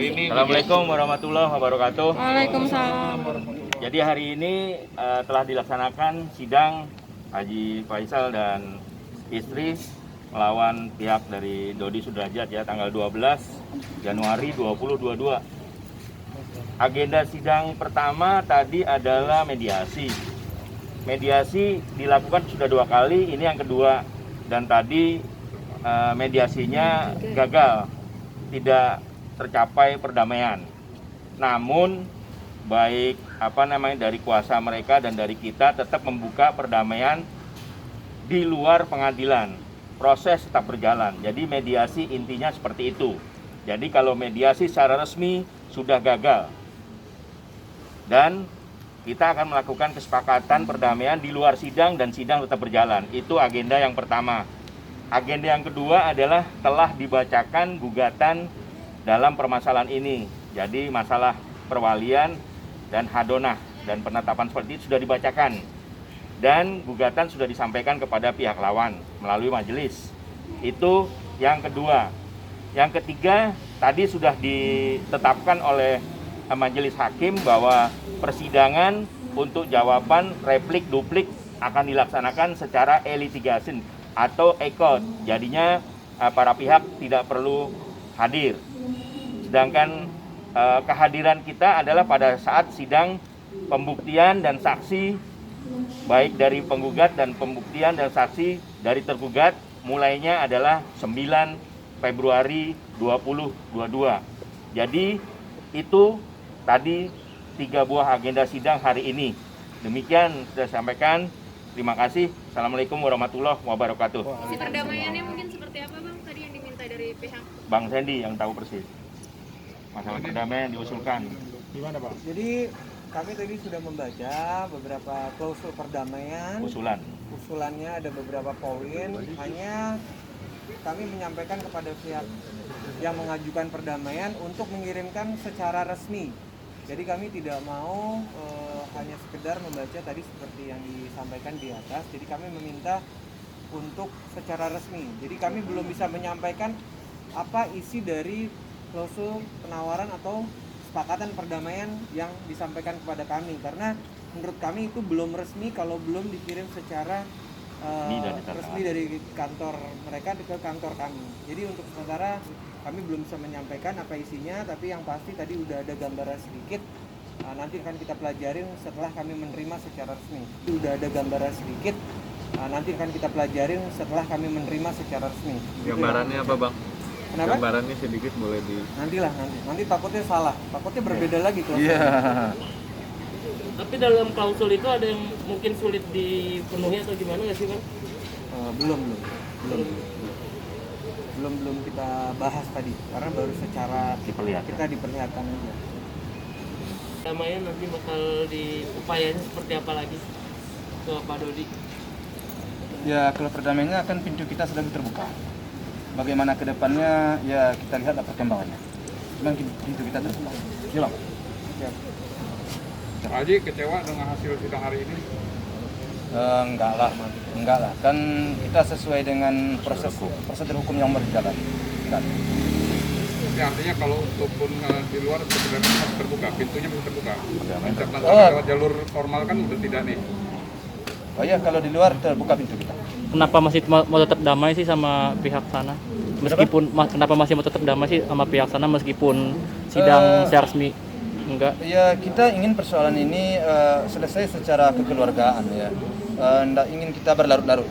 Assalamualaikum warahmatullahi wabarakatuh. Waalaikumsalam. Jadi hari ini telah dilaksanakan sidang Haji Faisal dan istri melawan pihak dari Dodi Sudrajat ya tanggal 12 Januari 2022. Agenda sidang pertama tadi adalah mediasi. Mediasi dilakukan sudah 2 kali, ini yang kedua. Dan tadi mediasinya gagal, tidak tercapai perdamaian. Namun baik dari kuasa mereka dan dari kita tetap membuka perdamaian di luar pengadilan. Proses tetap berjalan. Jadi mediasi intinya seperti itu. Jadi kalau mediasi secara resmi sudah gagal. Dan kita akan melakukan kesepakatan perdamaian di luar sidang dan sidang tetap berjalan. Itu agenda yang pertama. Agenda yang kedua adalah telah dibacakan gugatan dalam permasalahan ini. Jadi masalah perwalian dan hadonah dan penetapan seperti itu sudah dibacakan. Dan gugatan sudah disampaikan kepada pihak lawan melalui majelis. Itu yang kedua. Yang ketiga, tadi sudah ditetapkan oleh majelis hakim bahwa persidangan untuk jawaban replik duplik akan dilaksanakan secara e-litigation atau e-court. Jadinya para pihak tidak perlu hadir. Sedangkan kehadiran kita adalah pada saat sidang pembuktian dan saksi, baik dari penggugat dan pembuktian dan saksi dari tergugat, mulainya adalah 9 Februari 2022. Jadi itu tadi 3 buah agenda sidang hari ini. Demikian sudah sampaikan. Terima kasih. Assalamualaikum warahmatullahi wabarakatuh. Si perdamaiannya mungkin seperti apa Bang tadi yang diminta dari pihak? Bang Sandy yang tahu persis. Masalah perdamaian diusulkan. Gimana Pak? Jadi kami tadi sudah membaca beberapa klausul perdamaian. Usulannya ada beberapa poin. Hanya kami menyampaikan kepada pihak yang mengajukan perdamaian untuk mengirimkan secara resmi. Jadi kami tidak mau hanya sekedar membaca tadi seperti yang disampaikan di atas. Jadi kami meminta untuk secara resmi. Jadi kami belum bisa menyampaikan apa isi dari klausul penawaran atau kesepakatan perdamaian yang disampaikan kepada kami. Karena menurut kami itu belum resmi kalau belum dikirim secara resmi dari kantor mereka ke kantor kami. Jadi untuk sementara kami belum bisa menyampaikan apa isinya, tapi yang pasti tadi udah ada gambaran sedikit. Nanti akan kita pelajarin setelah kami menerima secara resmi. Udah ada gambaran sedikit. Nanti akan kita pelajarin setelah kami menerima secara resmi. Gambarannya apa Bang? Kenapa? Gambarannya sedikit boleh di. Nanti takutnya salah. Takutnya berbeda lagi tuh. Iya. Tapi dalam klausul itu ada yang mungkin sulit dipenuhi atau gimana nggak sih Bang? Belum kita bahas tadi karena baru secara kita diperlihatkan aja. Perdamaian nanti bakal diupayanya seperti apa lagi ke Pak Dodi? Ya kalau perdamaiannya kan pintu kita sedang terbuka. Bagaimana ke depannya ya kita lihat apa perkembangannya. Memang pintu kita terbuka. Ya Bang. Pak Haji kecewa dengan hasil sidang hari ini? Enggak lah. Kan kita sesuai dengan prosedur hukum yang berjalan. Enggak. Ya, artinya kalau untuk pun di luar sebenarnya masih terbuka, pintunya masih terbuka. Karena lewat jalur formal kan udah tidak nih. Oh ya kalau di luar terbuka pintu kita. Kenapa masih mau tetap damai sih sama pihak sana? Kenapa masih mau tetap damai sih sama pihak sana meskipun sidang secara resmi enggak? Ya kita ingin persoalan ini selesai secara kekeluargaan ya. Nggak ingin kita berlarut-larut.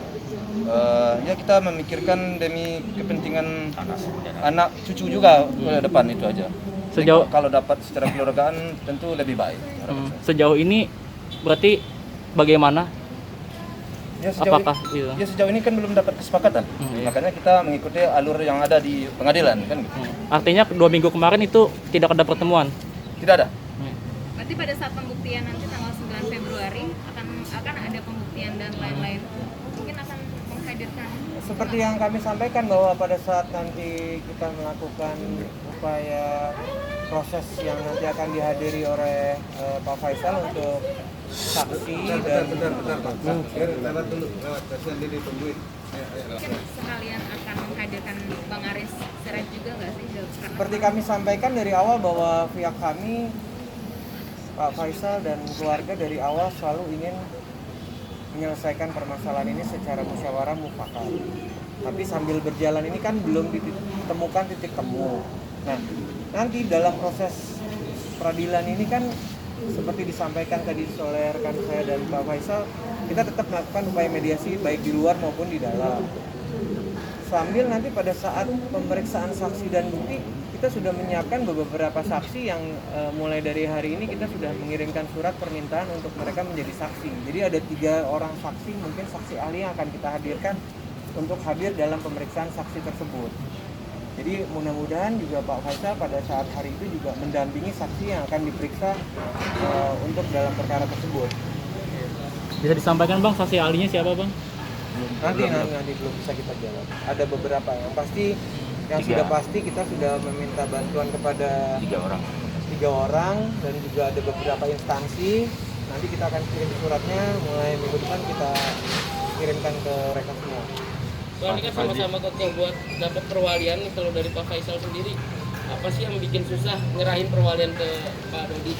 Ya kita memikirkan demi kepentingan anak cucu juga ke depan itu aja. Kalau dapat secara kekeluargaan tentu lebih baik. Sejauh ini berarti bagaimana? Ya sejauh ini kan belum dapat kesepakatan. Makanya kita mengikuti alur yang ada di pengadilan kan gitu. Artinya 2 minggu kemarin itu tidak ada pertemuan? Tidak ada. Berarti pada saat pembuktian nanti tanggal 9 Februari akan ada pembuktian dan lain-lain. Mungkin akan menghadirkan Seperti yang kami sampaikan bahwa pada saat nanti kita melakukan upaya proses yang nanti akan dihadiri oleh Pak Faisal untuk saksi dan Lewat dulu, kasihan dia ditungguin. mungkin sekalian akan menghadirkan Bang Aris diseret juga nggak sih? Seperti kami sampaikan dari awal bahwa pihak kami, Pak Faisal dan keluarga dari awal selalu ingin menyelesaikan permasalahan ini secara musyawarah mufakat. Tapi sambil berjalan ini kan belum ditemukan titik temu. Nah, nanti dalam proses peradilan ini kan seperti disampaikan tadi oleh rekan saya dan Pak Faisal, kita tetap melakukan upaya mediasi baik di luar maupun di dalam. Sambil nanti pada saat pemeriksaan saksi dan bukti, kita sudah menyiapkan beberapa saksi yang mulai dari hari ini kita sudah mengirimkan surat permintaan untuk mereka menjadi saksi. Jadi ada 3 orang saksi, mungkin saksi ahli yang akan kita hadirkan untuk hadir dalam pemeriksaan saksi tersebut. Jadi mudah-mudahan juga Pak Faisal pada saat hari itu juga mendampingi saksi yang akan diperiksa untuk dalam perkara tersebut. Bisa disampaikan Bang, saksi ahlinya siapa Bang? Nanti belum bisa kita jawab. Ada beberapa yang pasti, yang 3. sudah pasti kita sudah meminta bantuan kepada 3 orang dan juga ada beberapa instansi. Nanti kita akan kirim suratnya mulai minggu depan kita kirimkan ke mereka semua. Bang, ini kan sama-sama kekeh buat dapat perwalian nih. Kalau dari Pak Faisal sendiri, apa sih yang bikin susah nyerahin perwalian ke Pak Dodi?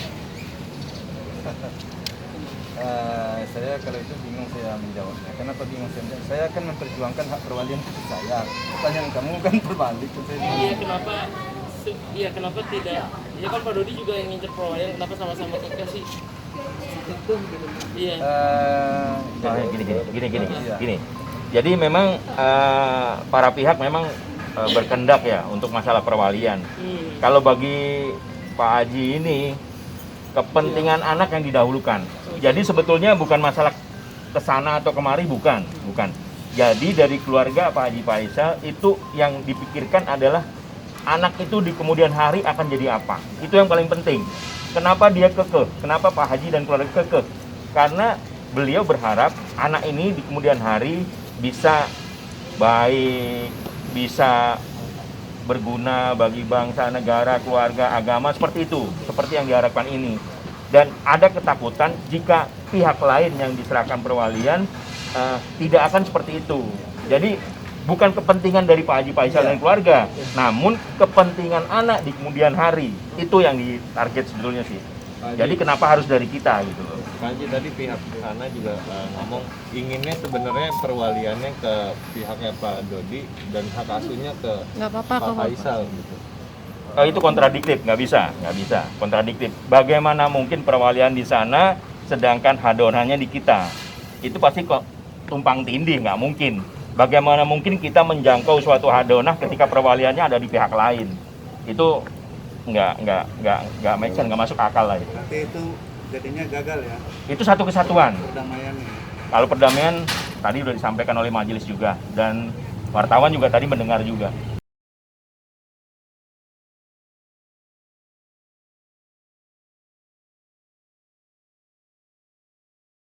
Saya kalau itu bingung saya menjawabnya. Kenapa bingung saya menjawab? Saya akan memperjuangkan hak perwalian itu saya. Pertanyaan kamu kan terbalik ke saya. Iya, kenapa tidak? Ya kan Pak Dodi juga yang ngincer perwalian, kenapa sama-sama kekeh sih? Iya. Gini. Jadi memang para pihak memang berkendak ya untuk masalah perwalian. Kalau bagi Pak Haji ini kepentingan anak yang didahulukan. Jadi sebetulnya bukan masalah kesana atau kemari, bukan. Jadi dari keluarga Pak Haji Faisal itu yang dipikirkan adalah anak itu di kemudian hari akan jadi apa. Itu yang paling penting. Kenapa dia kekeh? Kenapa Pak Haji dan keluarga kekeh? Karena beliau berharap anak ini di kemudian hari bisa baik, bisa berguna bagi bangsa, negara, keluarga, agama, seperti itu, seperti yang diharapkan ini. Dan ada ketakutan jika pihak lain yang diserahkan perwalian tidak akan seperti itu. Jadi bukan kepentingan dari Pak Haji Faisal dan keluarga, namun kepentingan anak di kemudian hari. Itu yang ditarget sebetulnya sih. Jadi kenapa harus dari kita gitu loh. Pak Haji, tadi pihak sana juga ngomong inginnya sebenarnya perwaliannya ke pihaknya Pak Dodi dan hak asuhnya ke Pak Faisal gitu. Itu kontradiktif, nggak bisa, kontradiktif. Bagaimana mungkin perwalian di sana, sedangkan hadonannya di kita? Itu pasti kok tumpang tindih, nggak mungkin. Bagaimana mungkin kita menjangkau suatu hadonah ketika perwaliannya ada di pihak lain? Itu nggak make sense, nggak masuk akal lah itu. Berarti itu jadinya gagal ya? Itu satu kesatuan. Perdamaiannya. Kalau perdamaian tadi sudah disampaikan oleh majelis juga dan wartawan juga tadi mendengar juga.